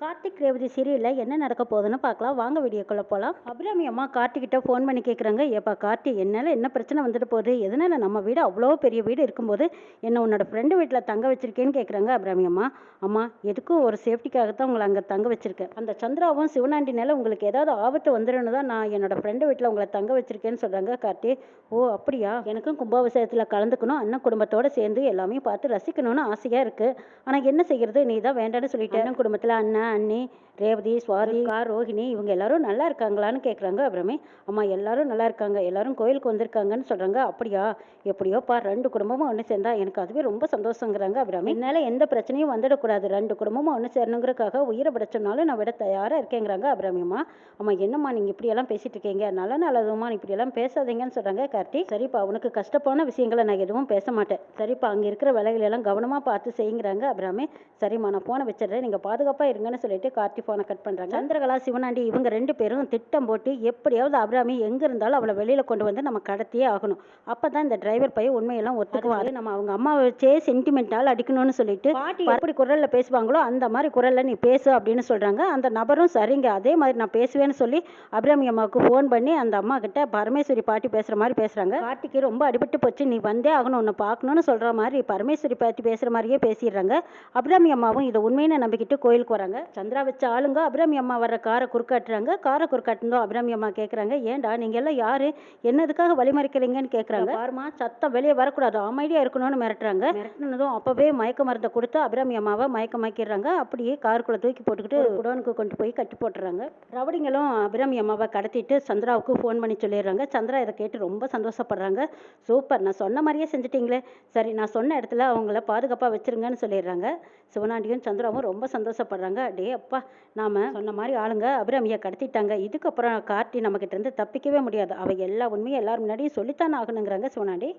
கார்த்திக் ரேவதி சீரியலில் என்ன நடக்க போகுதுன்னு பார்க்கலாம். வாங்க வீடியோக்குள்ளே போகலாம். அபிராமி அம்மா கார்த்திக்கிட்ட ஃபோன் பண்ணி கேட்குறாங்க, ஏப்பா கார்த்தி, என்னால் என்ன பிரச்சனை வந்துட்டு போகுது? எதனால் நம்ம வீடு அவ்வளோ பெரிய வீடு இருக்கும்போது என்ன உன்னோட ஃப்ரெண்டு வீட்டில் தங்க வச்சிருக்கேன்னு கேட்குறாங்க அபிராமி அம்மா. அம்மா, எதுக்கும் ஒரு சேஃப்டிக்காகத்தான் உங்களை அங்கே தங்க வச்சிருக்கேன். அந்த சந்திராவும் சிவனாண்டினால உங்களுக்கு ஏதாவது ஆபத்து வந்துடுன்னு தான் நான் என்னோட ஃப்ரெண்டு வீட்டில் உங்களை தங்க வச்சிருக்கேன்னு சொல்கிறாங்க கார்த்தி. ஓ அப்படியா? எனக்கும் கும்பாபிஷேகத்தில் கலந்துக்கணும், அண்ணன் குடும்பத்தோடு சேர்ந்து எல்லாமே பார்த்து ரசிக்கணும்னு ஆசையாக இருக்குது. ஆனால் என்ன செய்கிறது, நீ தான் வேண்டான்னு சொல்லிட்டேன். அண்ணன் குடும்பத்தில் அண்ணன், அண்ணி, ரேவதி, சுவாதி, ரோஹிணி இவங்க எல்லாரும் நல்லா இருக்காங்களான்னு கேட்குறாங்க அப்புறமே. அம்மா, எல்லாரும் நல்லா இருக்காங்க, எல்லாரும் கோயிலுக்கு வந்திருக்காங்கன்னு சொல்கிறாங்க. அப்படியா? எப்படியோப்பா, 2 குடும்பமும் ஒன்று சேர்ந்தா எனக்கு அதுவே ரொம்ப சந்தோஷங்கிறாங்க அப்புறமே. என்னால் எந்த பிரச்சனையும் வந்துடக்கூடாது, 2 குடும்பமும் ஒன்று சேரணுங்கிறதுக்காக உயிரை படைச்சோம்னாலும் நான் விட தயாராக இருக்கேங்கிறாங்க அப்புறமேம்மா. அம்மா, என்னம்மா நீங்கள் இப்படியெல்லாம் பேசிட்டு இருக்கீங்க? நல்லதுமா, இப்படியெல்லாம் பேசாதீங்கன்னு சொல்கிறாங்க கார்த்தி. சரிப்பா, உனக்கு கஷ்டப்பான விஷயங்களை நான் எதுவும் பேச மாட்டேன். சரிப்பா, அங்கே இருக்கிற வேலைகளெல்லாம் கவனமாக பார்த்து செய்யுங்கிறாங்க அப்புறமே. சரிம்மா, நான் ஃபோனை வச்சிடுறேன், நீங்கள் பாதுகாப்பாக இருங்கன்னு சொல்லிட்டு கார்த்தி ஃபோனை கட் பண்ணுறாங்க. சந்திரகலா, சிவனாண்டி இவங்க 2 பேரும் திட்டம் போட்டு எப்படியாவது அபிராமி எங்கே இருந்தாலும் அவளை வெளியில் கொண்டு வந்து நம்ம கடத்தியே ஆகணும். அப்போ தான் இந்த டிரைவர் பையன் உண்மையெல்லாம் ஒத்துக்குவாரு. நம்ம அவங்க அம்மாவை வச்சே சென்டிமெண்டால் அடிக்கணும்னு சொல்லிட்டு பாட்டி எப்படி குரலில் பேசுவாங்களோ அந்த மாதிரி குரலில் நீ பேசு அப்படின்னு சொல்கிறாங்க. அந்த நபரும் சரிங்க, அதே மாதிரி நான் பேசுவேன்னு சொல்லி அபிராமி அம்மாவுக்கு ஃபோன் பண்ணி அந்த அம்மா கிட்ட பரமேஸ்வரி பாட்டி பேசுகிற மாதிரி பேசுகிறாங்க. பாட்டிக்கு ரொம்ப அடிபட்டு போச்சு, நீ வந்தே ஆகணும், உன்னை பார்க்கணும்னு சொல்கிற மாதிரி பரமேஸ்வரி பாட்டி பேசுகிற மாதிரியே பேசிடுறாங்க. அபிராமி அம்மாவும் இதை உண்மைன்னு நம்பிக்கிட்டு கோயிலுக்கு வராங்க. சந்திரா வச்ச ஆளுங்க அபிராமி அம்மா வர்ற காரை குறுக்காட்டுறாங்க. காரை குறுக்காட்டுனதும் அபிராமி அம்மா கேட்குறாங்க, ஏண்டா நீங்கள் எல்லாம் யாரு, என்னதுக்காக வழிமறிக்கிறீங்கன்னு கேட்குறாங்க. பாருமா, சத்தம் வெளியே வரக்கூடாது, அமைதியாக இருக்கணும்னு மிரட்டுறாங்க. மிரட்டினதும் அப்போவே மயக்க மருந்தை கொடுத்து அபிராமி அம்மாவை மயக்கமாக்கிடுறாங்க. அப்படியே காருக்குள்ளே தூக்கி போட்டுக்கிட்டு குடோனுக்கு கொண்டு போய் கட்டி போட்டுறாங்க. ரவுடிங்களும் அபிராமி அம்மாவை கடத்திட்டு சந்திராவுக்கு ஃபோன் பண்ணி சொல்லிடுறாங்க. சந்திரா இதை கேட்டு ரொம்ப சந்தோஷப்படுறாங்க. சூப்பர், நான் சொன்ன மாதிரியே செஞ்சுட்டீங்களே, சரி நான் சொன்ன இடத்துல அவங்கள பாதுகாப்பாக வச்சிருங்கன்னு சொல்லிடுறாங்க. சிவனாண்டியும் சந்திராவும் ரொம்ப சந்தோஷப்படுறாங்க. டே அப்பா, நாம் சொன்ன மாதிரி ஆளுங்க அபிராமியை கடத்திட்டாங்க, இதுக்கப்புறம் கார்த்தி நம்மக்கிட்ட இருந்து தப்பிக்கவே முடியாது, அவ எல்லா உண்மையும் எல்லாரும் முன்னாடியும் சொல்லித்தானே ஆகணுங்கிறாங்க சிவனாண்டி.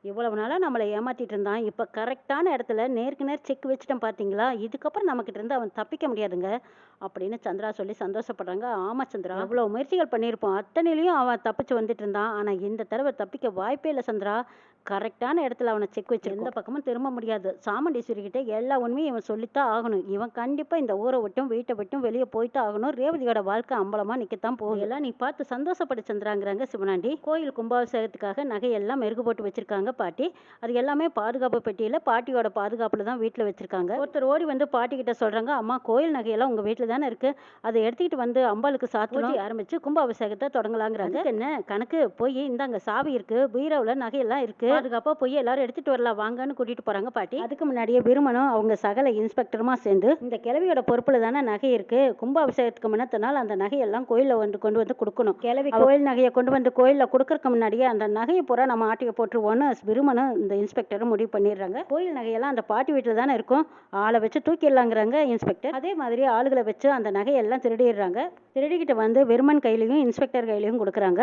இவ்வளவு நாளாக நம்மளை ஏமாற்றிட்டு இருந்தான், இப்போ கரெக்டான இடத்துல நேருக்கு நேர் செக் வச்சுட்டேன் பார்த்தீங்களா, இதுக்கப்புறம் நம்மக்கிட்ட இருந்து அவன் தப்பிக்க முடியாதுங்க அப்படின்னு சந்திரா சொல்லி சந்தோஷப்படுறாங்க. ஆமாம் சந்திரா, அவ்வளோ முயற்சிகள் பண்ணியிருப்போம், அத்தனையிலையும் அவன் தப்பிச்சு வந்துட்டு இருந்தான். ஆனால் இந்த தடவை தப்பிக்க வாய்ப்பே இல்லை சந்திரா. கரெக்டான இடத்துல அவனை செக் வச்சு எந்த பக்கமும் திரும்ப முடியாது. சாமுண்டீஸ்வரி கிட்ட எல்லா உண்மையும் இவன் சொல்லித்தான் ஆகணும். இவன் கண்டிப்பாக இந்த ஊரை விட்டும் வீட்டை விட்டும் வெளியே போயிட்டு ஆகணும். ரேவதியோட வாழ்க்கை அம்பலமாக நிற்கத்தான் போகும். எல்லாம் நீ பார்த்து சந்தோஷப்படு சந்திராங்கிறாங்க சிவனாண்டி. கோயில் கும்பாபிஷேகத்துக்காக நகையெல்லாம் மெருகு போட்டு வச்சிருக்காங்க பாட்டி. அது எல்லாமே பாதுகாப்பு பெட்டியில் பாட்டியோட பாதுகாப்பில் தான் வீட்டில் வச்சிருக்காங்க. ஒருத்தர் ஓடி வந்து பாட்டி கிட்ட சொல்கிறாங்க, அம்மா கோயில் நகையெல்லாம் உங்கள் வீட்டில் தானே இருக்குது, அதை எடுத்துக்கிட்டு வந்து அம்பாளுக்கு சாத்தி ஆரம்பித்து கும்பாபிஷேகத்தை தொடங்கலாங்கிறாங்க. என்ன கணக்கு, போய் இந்தாங்க சாவி இருக்குது, பீரோவில் நகையெல்லாம் இருக்குது, பாதுகாப்பாக போய் எல்லாரும் எடுத்துகிட்டு வரலாம் வாங்கன்னு கூட்டிகிட்டு போகிறாங்க பாட்டி. அதுக்கு முன்னாடியே விருமனும் அவங்க சகல இன்ஸ்பெக்டருமா சேர்ந்து இந்த கிழவியோட பொறுப்பில் தானே நகை இருக்குது, கும்பாபிஷேகத்துக்கு முன்னத்தினால் அந்த நகையெல்லாம் கோயிலில் வந்து கொண்டு வந்து கொடுக்கணும். கிழவி கோயில் நகையை கொண்டு வந்து கோயிலில் கொடுக்கறதுக்கு முன்னாடியே அந்த நகையை பூரா நம்ம ஆட்டியை போட்டுருவோன்னு விருமனும் இந்த இன்ஸ்பெக்டரும் முடிவு பண்ணிடுறாங்க. கோயில் நகையெல்லாம் அந்த பாட்டி வீட்டில் தானே இருக்கும், ஆளை வச்சு தூக்கிடலாங்கிறாங்க இன்ஸ்பெக்டர். அதே மாதிரி ஆளுகளை வச்சு அந்த நகையெல்லாம் திருடிடுறாங்க. திருடிக்கிட்டு வந்து விருமன் கையிலையும் இன்ஸ்பெக்டர் கையிலையும் கொடுக்குறாங்க.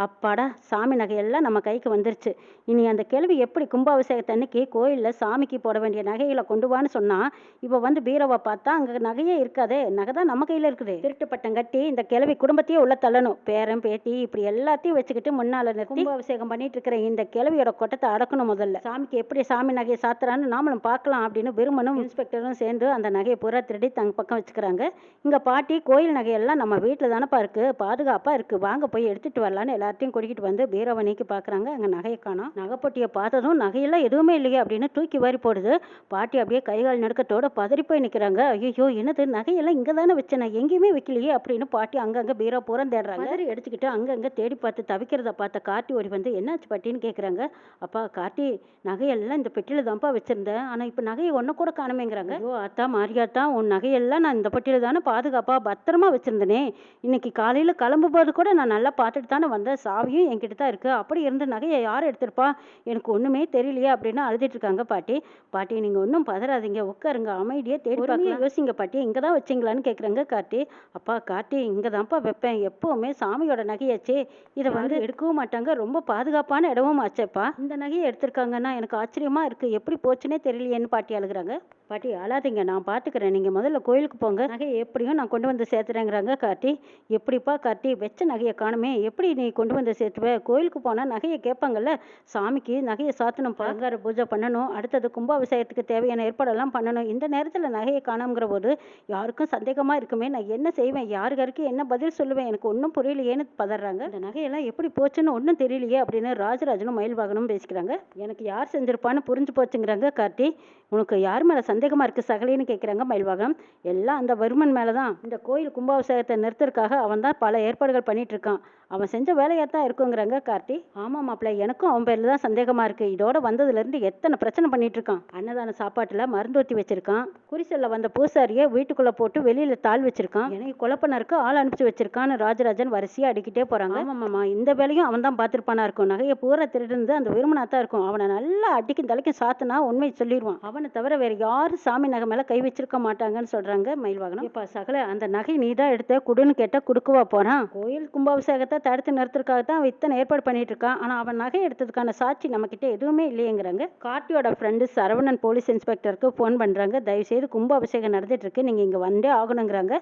அப்பாடா, சாமி நகையெல்லாம் நம்ம கைக்கு வந்துருச்சு. இனி அந்த கேள்வி எப்படி கும்பாபிஷேகத்தன்னைக்கு கோயிலில் சாமிக்கு போட வேண்டிய நகைகளை கொண்டு வான்னு சொன்னால், இப்போ வந்து பீரோவை பார்த்தா அங்கே நகையே இருக்காதே, நகை தான் நம்ம கையில் இருக்குது. திருட்டு பட்டம் கட்டி இந்த கிழவி குடும்பத்தையே உள்ள தள்ளணும். பேரன் பேட்டி இப்படி எல்லாத்தையும் வச்சுக்கிட்டு முன்னால் நிறுத்தி கும்பாபிஷேகம் பண்ணிட்டு இருக்கிற இந்த கிழவியோட கொட்டத்தை அடக்கணும். முதல்ல சாமிக்கு எப்படி சாமி நகையை சாத்துறான்னு நாமளும் பார்க்கலாம் அப்படின்னு விருமனும் இன்ஸ்பெக்டரும் சேர்ந்து அந்த நகையை பூரா திருடி தங்க பக்கம் வச்சுக்கிறாங்க. இங்கே பாட்டி, கோயில் நகையெல்லாம் நம்ம வீட்டில் தானேப்பா இருக்குது, பாதுகாப்பாக இருக்குது, வாங்க போய் எடுத்துகிட்டு வரலான்னு எல்லாத்தையும் கூட்டிகிட்டு வந்து பீரோவை நீக்கி பார்க்குறாங்க. அங்கே நகையை காணோம். நகைப்பட்டியை பார்த்ததும் நகையெல்லாம் எதுவுமே இல்லையே அப்படின்னு தூக்கி வாரி போடுது. பாட்டி அப்படியே கைகால் நடுக்கத்தோட பதறி போய் நிற்கிறாங்க. ஐயோ, என்னது, நகையெல்லாம் இங்கே தானே வச்சேன், நான் எங்கேயுமே வைக்கலையே அப்படின்னு பாட்டி அங்கங்கே பீரோ பூரா தேடுறாங்க. பதறி எடுத்துக்கிட்டு அங்கங்கே தேடி பார்த்து தவிக்கிறத பார்த்த கார்த்தி ஓடி வந்து என்னாச்சு பாட்டின்னு கேட்குறாங்க. அப்பா கார்த்தி, நகையெல்லாம் இந்த பெட்டியில் தான்ப்பா வச்சுருந்தேன், ஆனால் இப்போ நகையை ஒன்று கூட காணுமேங்கிறாங்க. ஐயோ அத்தா, மாரியாத்தா, உன் நகையெல்லாம் நான் இந்த பெட்டியில் தானே பாதுகாப்பாக பத்திரமா வச்சுருந்தேனே, இன்னைக்கு காலையில் கிளம்பும்போது கூட நான் நல்லா பார்த்துட்டு தானே வந்தேன், சாவியும் என்கிட்ட தான் இருக்குது, அப்படி இருந்த நகையை யார் எடுத்திருப்பா, எனக்கு ஒன்றுமே தெரியலையே அப்படின்னு அழுதுட்டு இருக்காங்க பாட்டி. பாட்டி, நீங்கள் ஒன்றும் பதறாதீங்க, உட்காருங்க, அமைதியாக தேடி பார்க்கலாம், யோசிங்க பாட்டி, இங்கே தான் வச்சிங்களான்னு கேட்குறாங்க கார்த்தி. அப்பா கார்த்தி, இங்கே தான்ப்பா வைப்பேன், எப்போவுமே சாமியோட நகையாச்சே, இதை வந்து எடுக்கவும் மாட்டாங்க, ரொம்ப பாதுகாப்பான இடமும் ஆச்சேப்பா, இந்த நகையை எடுத்திருக்காங்கன்னா எனக்கு ஆச்சரியமாக இருக்குது, எப்படி போச்சுன்னே தெரியலையேன்னு பாட்டி அழுகுறாங்க. பாட்டி அழாதீங்க, நான் பார்த்துக்கிறேன். நீங்க முதல்ல கோயிலுக்கு போங்க. நகைய எப்படியும் நான் கொண்டு வந்து சேர்த்துறேங்கிறாங்க கார்த்தி. எப்படிப்பா கார்த்தி, வச்ச நகைய காணுமே, எப்படி நீ கொண்டு வந்து சேர்த்துவ? கோயிலுக்கு போனா நகைய கேட்பாங்கல்ல. சாமிக்கு நகைய சாத்தணும், அலங்கார பூஜை பண்ணணும், அடுத்தது கும்பாபிஷேகத்துக்கு தேவையான ஏற்பாடெல்லாம் பண்ணணும். இந்த நேரத்துல நகைய காணோங்கிற போது யாருக்கும் சந்தேகமா இருக்குமே. நான் என்ன செய்வேன்? யாருக்கு என்ன பதில் சொல்லுவேன்? எனக்கு ஒன்றும் புரியலையேன்னு பதறாங்க. இந்த நகையெல்லாம் எப்படி போச்சுன்னு ஒன்றும் தெரியலையே அப்படின்னு ராஜராஜனும் மயில்வாகனும் பேசிக்கிறாங்க. எனக்கு யார் செஞ்சிருப்பான்னு புரிஞ்சு போச்சுங்கிறாங்க கார்த்தி. உனக்கு யார் மேல சந்தேகமா இருக்கு சகலின்னு கேட்குறாங்க மயில்வாகனம். எல்லாம் அந்த வருமன் மேல தான். இந்த கோயில் கும்பாபிஷேகத்தை நிறுத்துறதுக்காக அவன் தான் பல ஏற்பாடுகள் பண்ணிட்டு இருக்கான். அவன் செஞ்ச வேலையாக தான் இருக்குங்கிறாங்க கார்த்தி. ஆமா மாப்பிள்ள, எனக்கும் அவன் பேர்ல தான் சந்தேகமா இருக்கு. இதோட வந்ததுல இருந்து எத்தனை பிரச்சனை பண்ணிட்டு இருக்கான். அன்னதான சாப்பாட்டுல மருந்து ஊத்தி வச்சிருக்கான். குறிச்சல்ல வந்த பூசாரிய வீட்டுக்குள்ள போட்டு வெளியில தாள் வச்சிருக்கான். எனக்கு கொலை பண்ணருக்கு ஆள் அனுப்பிச்சு வச்சிருக்கான்னு ராஜராஜன் வரிசையா அடிக்கிட்டே போறாங்க. ஆமாம்மா, இந்த வேலையும் அவன் தான் பார்த்துருப்பானா இருக்கும். நகையை பூரா திருடுந்து அந்த விருமனா தான் இருக்கும். அவனை நல்லா அடிக்கும் தலைக்கும் சாத்துனா உண்மை சொல்லிடுவான். அவனை தவிர வேற யாரும் சாமி நகை மேல கை வச்சிருக்க மாட்டாங்கன்னு சொல்றாங்க மயில்வாகனம். இப்ப சகல அந்த நகை நீ தான் எடுத்த குடுன்னு கேட்டா குடுக்குவா போறான். கோயில் கும்பாபிஷேகத்தை தடுத்து நிறுத்துறதுக்காக தான் அவன் இத்தனை ஏற்பாடு பண்ணிட்டு இருக்கான். ஆனா அவன் நகை எடுத்ததுக்கான சாட்சி நம்ம கிட்ட எதுவுமே இல்லையேங்கிறாங்க. கார்த்தியோட ஃப்ரெண்டு சரவணன் போலீஸ் இன்ஸ்பெக்டருக்கு ஃபோன் பண்றாங்க. தயவு செய்து கும்பாபிஷேகம் நடந்துட்டு இருக்கு, நீங்க இங்க வந்தே ஆகணுங்கிறாங்க.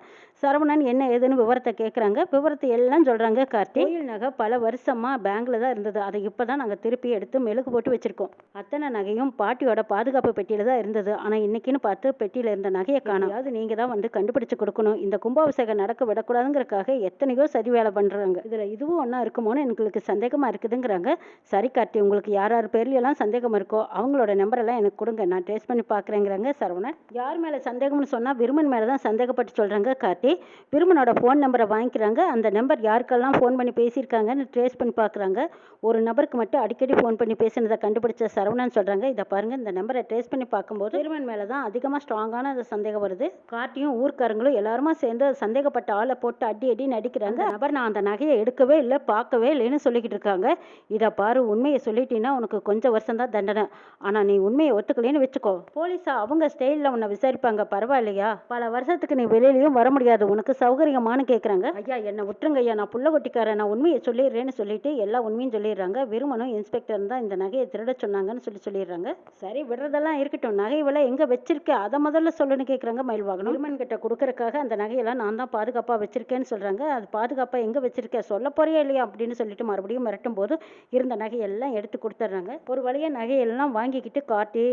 சரவணன் என்ன ஏதுன்னு விவரத்தை கேட்குறாங்க. விவரத்தை எல்லாம் சொல்றாங்க கார்த்தி. கோயில் நகை பல வருஷமா பேங்க்ல தான் இருந்தது. அதை இப்பதான் நாங்க திருப்பி எடுத்து மெழுகு போட்டு வச்சிருக்கோம். அத்தனை நகையும் பாட்டியோட பாதுகாப்பு பெட்டியில தான் இருந்தது. ஆனா இன்னைக்குன்னு பார்த்து பெட்டியில இருந்த நகையை காணோம். அதாவது நீங்க தான் வந்து கண்டுபிடிச்சு கொடுக்கணும். இந்த கும்பாபிஷேகம் நடக்க விடக்கூடாதுங்கிறதுக்காக எத்தனையோ சதி வேலை பண்றாங்க. இதுல இதுவும் ஒன்னா இருக்குமோன்னு எங்களுக்கு சந்தேகமா இருக்குதுங்கிறாங்க. சரி கார்த்தி, உங்களுக்கு யார் பேர்ல எல்லாம் சந்தேகம் இருக்கோ அவங்களோட நம்பர் எல்லாம் எனக்கு கொடுங்க, நான் ட்ரேஸ் பண்ணி பாக்குறேங்கிறாங்க சரவணன். யார் மேல சந்தேகம்னு சொன்னா விருமன் மேலதான் சந்தேகப்பட்டு சொல்றாங்க கார்த்தி. விருமனோட ஃபோன் நம்பரை வாங்கிக்கிறாங்க. அந்த நம்பர் யாருக்கெல்லாம் ஃபோன் பண்ணி பேசியிருக்காங்கன்னு ட்ரேஸ் பண்ணி பார்க்குறாங்க. ஒரு நபருக்கு மட்டும் அடிக்கடி ஃபோன் பண்ணி பேசினதை கண்டுபிடிச்ச சரவணன் சொல்றாங்க, இதை பாருங்க, இந்த நம்பரை ட்ரேஸ் பண்ணி பார்க்கும்போது விருமன் மேலே தான் அதிகமாக ஸ்ட்ராங்கான அந்த சந்தேகம் வருது. கார்த்தியும் ஊர்க்காரங்களும் எல்லாருமா சேர்ந்து சந்தேகப்பட்ட ஆளை போட்டு அடி அடின்னு அடிக்கிறாங்க. நபர் நான் அந்த நகையை எடுக்கவே இல்லை, பார்க்கவே இல்லைன்னு சொல்லிக்கிட்டு இருக்காங்க. இதை பாரு, உண்மையை சொல்லிட்டீங்கன்னா உனக்கு கொஞ்சம் வருஷம் தான் தண்டனை. ஆனால் நீ உண்மையை ஒத்துக்கலைன்னு வச்சுக்கோ, போலீஸா அவங்க ஸ்டைலில் உன்னை விசாரிப்பாங்க, பரவாயில்லையா? பல வருஷத்துக்கு நீ வெளியிலையும் வர முடியாது, உனக்கு சௌகரியமானு கேட்குறாங்க. ஐயா என்னை விட்டுருங்க ஐயா, நான் புள்ள கொட்டிக்காரன், நான் உண்மையை சொல்லிடுறேன்னு சொல்லிட்டு எல்லா உண்மையும் சொல்லிடுறாங்க. விருமனும் இன்ஸ்பெக்டர் தான் இந்த நகையை திருட சொன்னாங்கன்னு சொல்லிடுறாங்க. சரி விடுறதெல்லாம் இருக்கட்டும், நகை விலை எங்க வச்சிருக்க அதை முதல்ல சொல்லுன்னு கேட்குறாங்க மயில்வாகனம். விருமன் கிட்ட கொடுக்கறதுக்காக அந்த நகையெல்லாம் நான் தான் பாதுகாப்பாக வச்சிருக்கேன்னு சொல்றாங்க. அது பாதுகாப்பாக எங்க வச்சிருக்க, சொல்ல போறியா இல்லையா அப்படின்னு சொல்லிட்டு மறுபடியும் மிரட்டும் போது இருந்த நகையெல்லாம் எடுத்து கொடுத்துட்றாங்க. ஒரு வழியா நகையெல்லாம் வாங்கிக்கிட்டு காட்டி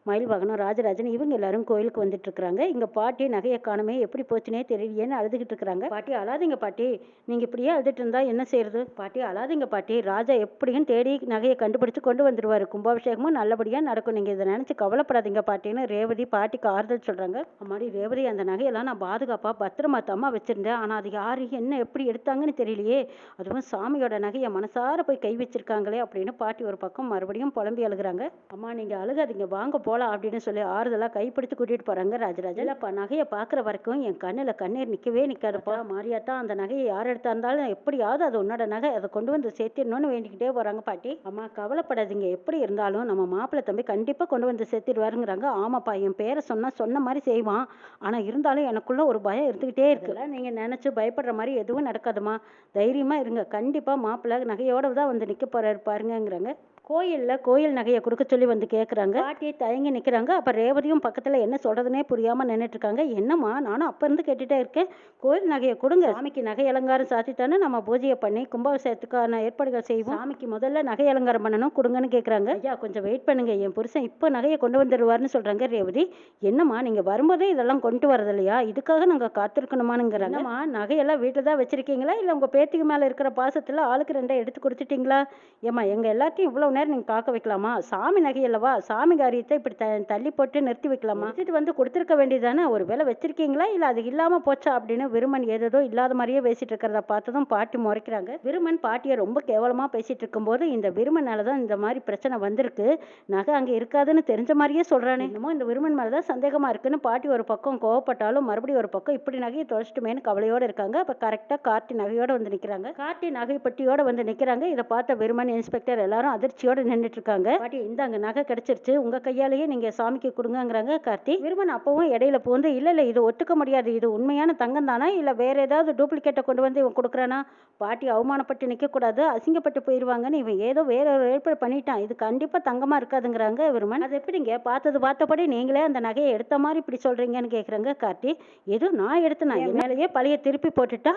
மயில்வாகனம் ராஜராஜன் இவங்க எல்லாரும் கோயிலுக்கு வந்துட்டு இருக்காங்க. இங்க பாட்டி நகையை காணுமே, எப்படி போச்சுனே தெரியலையேன்னு அழுதுகிட்டு இருக்கிறாங்க. பாட்டி அழாதீங்க பாட்டி, நீங்க இப்படியே அழுதுட்டு இருந்தா என்ன செய்யறது? பாட்டி அழாதீங்க பாட்டி, ராஜா எப்படியும் தேடி நகையை கண்டுபிடிச்சு கொண்டு வந்துருவாரு. கும்பாபிஷேகமும் நல்லபடியா நடக்கும், நீங்க இதை நினைச்சு கவலைப்படாதீங்க பாட்டின்னு ரேவதி பாட்டிக்கு ஆறுதல் சொல்றாங்க. அம்மாடி ரேவதி, அந்த நகையெல்லாம் நான் பாதுகாப்பா பத்திரமா தம்மா வச்சிருந்தேன். ஆனா அது யாரு என்ன எப்படி எடுத்தாங்கன்னு தெரியலையே, அதுவும் சாமியோட நகையை மனசார போய் கை வச்சிருக்காங்களே அப்படின்னு பாட்டி ஒரு பக்கம் மறுபடியும் புலம்பி அழுகுறாங்க. அம்மா நீங்க அழுகாதீங்க, வாங்க போலாம் அப்படின்னு சொல்லி ஆறுதலா கைப்பிடித்து கூட்டிட்டு போறாங்க ராஜராஜன். இல்லப்பா, நகையை பாக்குற வரைக்கும் என் கண்ணுல கண்ணீர் நிக்கவே நிக்காதுப்பா. மாரியாத்தா, அந்த நகையை யார் எடுத்தா இருந்தாலும் எப்படியாவது அது உன்னோட நகை, அதை கொண்டு வந்து சேர்த்திடணும்னு வேண்டிக்கிட்டே போறாங்க பாட்டி. அம்மா கவலைப்படாதீங்க, எப்படி இருந்தாலும் நம்ம மாப்பிள்ளை தம்பி கண்டிப்பா கொண்டு வந்து சேர்த்திடுவாருங்கிறாங்க. ஆமாப்பா, என் பேரை சொன்ன மாதிரி செய்வான். ஆனா இருந்தாலும் எனக்குள்ள ஒரு பயம் இருந்துகிட்டே இருக்குல்ல, நீங்க நினைச்சு பயப்படுற மாதிரி எதுவும் நடக்காதுமா, தைரியமா இருங்க, கண்டிப்பா மாப்பிள்ளை நகையோட தான் வந்து நிக்க போறாரு பாருங்கிறாங்க. கோயில் நகையை கொடுக்க சொல்லி வந்து கேட்குறாங்க. பாட்டியை தயங்கி நிற்கிறாங்க. அப்போ ரேவதியும் பக்கத்தில் என்ன சொல்கிறதுனே புரியாமல் நின்றுட்டு இருக்காங்க. என்னம்மா, நானும் அப்போ இருந்து கேட்டுகிட்டே இருக்கேன், கோயில் நகையை கொடுங்க, சாமிக்கு நகை அலங்காரம் சாத்தித்தானே நம்ம பூஜையை பண்ணி கும்பாபிஷேகத்துக்கான ஏற்பாடுகள் செய்வோம், சாமிக்கு முதல்ல நகை அலங்காரம் பண்ணணும், கொடுங்கன்னு கேட்குறாங்க. ஐயா கொஞ்சம் வெயிட் பண்ணுங்க, என் புருஷன் இப்போ நகையை கொண்டு வந்துடுவார்னு சொல்கிறாங்க ரேவதி. என்னம்மா, நீங்கள் வரும்போதே இதெல்லாம் கொண்டு வரது இல்லையா, இதுக்காக நாங்கள் காத்திருக்கணுமானுங்கிறாங்க. அம்மா, நகையெல்லாம் வீட்டில் தான் வச்சிருக்கீங்களா, இல்லை உங்கள் பேத்திக்கு மேலே இருக்கிற பாசத்தில் ஆளுக்கு ரெண்டை எடுத்து கொடுத்துட்டீங்களா? ஏம்மா, எங்கள் எல்லாத்தையும் இவ்வளோ நேரம் நீங்கள் காக்க வைக்கலாமா? சாமி நகையல்லவா, சாமி காரியத்தை இப்படி தள்ளி போட்டு நிறுத்தி வைக்கலாமா? எடுத்துட்டு வந்து கொடுத்துருக்க வேண்டியதானே, ஒரு வேலை வச்சிருக்கீங்களா இல்லை அது இல்லாமல் போச்சா அப்படின்னு விருமன் ஏதோ இல்லாத மாதிரியே பேசிட்டு இருக்கிறத பார்த்ததும் பாட்டி முறைக்கிறாங்க. விருமன் பாட்டியை ரொம்ப கேவலமாக பேசிட்டு இருக்கும்போது இந்த விருமனால தான் இந்த மாதிரி பிரச்சனை வந்திருக்கு, நகை அங்கே இருக்காதுன்னு தெரிஞ்ச மாதிரியே சொல்கிறானே, என்னமோ இந்த விருமன் மேலே தான் சந்தேகமாக இருக்குன்னு பாட்டி ஒரு பக்கம் கோவப்பட்டாலும் மறுபடியும் ஒரு பக்கம் இப்படி நகையை தொலைச்சிட்டுமேனு கவலையோடு இருக்காங்க. அப்போ கரெக்டாக கார்த்தி நகையோடு வந்து நிற்கிறாங்க. கார்த்தி நகை பட்டியோடு வந்து நிற்கிறாங்க. இதை பார்த்த விருமன் இன்ஸ்பெக்டர் எல்லாரும் அதிர்ச்சி ஆசையோட நின்றுட்டு இருக்காங்க. பாட்டி இந்தாங்க நகை கிடைச்சிருச்சு, உங்க கையாலேயே நீங்க சாமிக்கு கொடுங்கங்கிறாங்க கார்த்தி. விருமன் அப்பவும் இடையில பூந்து இல்ல இல்ல இது ஒத்துக்க முடியாது, இது உண்மையான தங்கம் தானா இல்ல வேற ஏதாவது டூப்ளிகேட்டை கொண்டு வந்து இவன் கொடுக்குறானா? பாட்டி அவமானப்பட்டு நிக்க கூடாது, அசிங்கப்பட்டு போயிருவாங்கன்னு இவன் ஏதோ வேற ஒரு ஏற்பாடு பண்ணிட்டான், இது கண்டிப்பா தங்கமா இருக்காதுங்கிறாங்க விருமன். அது எப்படிங்க பார்த்தபடி நீங்களே அந்த நகையை எடுத்த மாதிரி இப்படி சொல்றீங்கன்னு கேக்குறாங்க கார்த்தி. ஏதோ நான் எடுத்தேன், என் மேலேயே பழைய திருப்பி போட்டுட்டா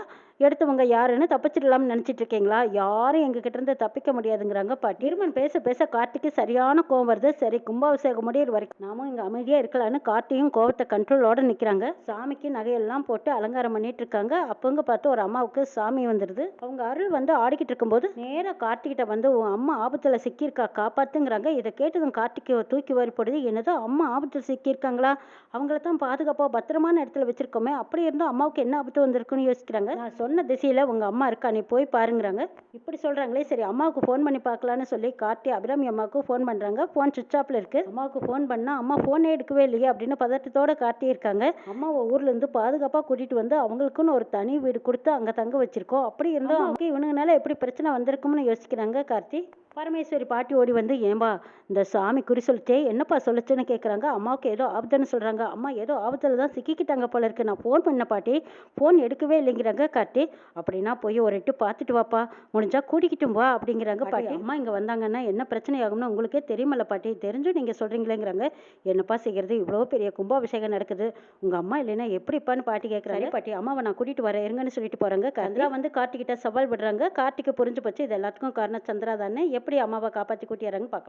எடுத்தவங்க யாருன்னு தப்பிச்சிடலாம்னு நினைச்சிட்டு இருக்கீங்களா? யாரும் எங்க கிட்ட இருந்து தப்பிக்க முடியாதுங்கிறாங்க பாட்டி. விருமன் பேச பேச கார்த்திக்கு சரியான கோவம் வருது. சரி கும்பாபிஷேகம் முடியிற வரைக்கும் நாமும் இங்க அமைதியா இருக்கலாம்னு கார்த்தியும் கோவத்தை கண்ட்ரோலோட நிக்கிறாங்க. சாமிக்கு நகையெல்லாம் போட்டு அலங்காரம் பண்ணிட்டு இருக்காங்க. அப்பங்க பார்த்து ஒரு அம்மாவுக்கு சாமி வந்துருது. அவங்க அருள் வந்து ஆடிக்கிட்டு இருக்கும்போது நேரா கார்த்திகிட்ட வந்து உன் அம்மா ஆபத்துல சிக்கியிருக்கா, காப்பாத்துங்கிறாங்க. இதை கேட்டதும் கார்த்திக்கு தூக்கி வாரி போடுது. என்னது அம்மா ஆபத்துல சிக்கியிருக்காங்களா? அவங்கள தான் பாதுகாப்பா பத்திரமான இடத்துல வச்சிருக்கோமே, அப்படி இருந்தும் அம்மாவுக்கு என்ன ஆபத்து வந்திருக்குன்னு யோசிக்கிறாங்க. நான் சொன்ன திசையில உங்க அம்மா இருக்கா, நீ போய் பாருங்கிறாங்க. இப்படி சொல்றாங்களே, சரி அம்மாவுக்கு ஃபோன் பண்ணி பார்க்கலான்னு சொல்லி கார்த்தி அபிராமி அம்மாவுக்கு ஃபோன் பண்றாங்க. ஃபோன் சுவிட்ச் ஆஃப்ல இருக்கு. அம்மாவுக்கு ஃபோன் பண்ணா அம்மா ஃபோனே எடுக்கவே இல்லையே அப்படின்னு பதட்டத்தோட கார்த்தி இருக்காங்க. அம்மாவை ஊர்ல இருந்து பாதுகாப்பா கூட்டிட்டு வந்து அவங்களுக்குன்னு ஒரு தனி வீடு கொடுத்து அங்க தங்க வச்சிருக்கோம். அப்படி இருந்தும் அவங்க இவனுங்கனால எப்படி பிரச்சனை வந்திருக்கும்னு யோசிக்கிறாங்க கார்த்தி. பரமேஸ்வரி பாட்டி ஓடி வந்து ஏன்பா இந்த சாமி குறி சொல்லிட்டே என்னப்பா சொல்லுச்சுன்னு கேட்குறாங்க. அம்மாவுக்கு ஏதோ ஆபத்துன்னு சொல்கிறாங்க. அம்மா ஏதோ ஆபத்தில் தான் சிக்கிக்கிட்டாங்க போல இருக்கு, நான் ஃபோன் பண்ண பாட்டி, ஃபோன் எடுக்கவே இல்லைங்கிறாங்க கார்த்தி. அப்படின்னா போய் ஒரு எட்டு பார்த்துட்டு வாப்பா, முடிஞ்சா கூட்டிக்கிட்டும் வா அப்படிங்கிறாங்க பாட்டி. அம்மா இங்கே வந்தாங்கன்னா என்ன பிரச்சனை ஆகும்னு உங்களுக்கே தெரியுமல்ல பாட்டி, தெரிஞ்சும் நீங்கள் சொல்கிறீங்களேங்கிறாங்க. என்னப்பா செய்கிறது, இவ்வளோ பெரிய கும்பாபிஷேகம் நடக்குது, உங்கள் அம்மா இல்லைன்னா எப்படிப்பான்னு பாட்டி கேட்குறாங்க. பாட்டி அம்மாவை நான் கூட்டிகிட்டு வரேன் இருங்கன்னு சொல்லிட்டு போகிறாங்க. சந்திரா வந்து கார்த்திகிட்ட சவால் விடுறாங்க. கார்த்திக்கு புரிஞ்சு போச்சு இது எல்லாத்துக்கும் காரணம் சந்திரா தானே, எப்படி அம்மாவை காப்பாற்றி கூட்டிடுறாங்கன்னு பார்க்கலாம்.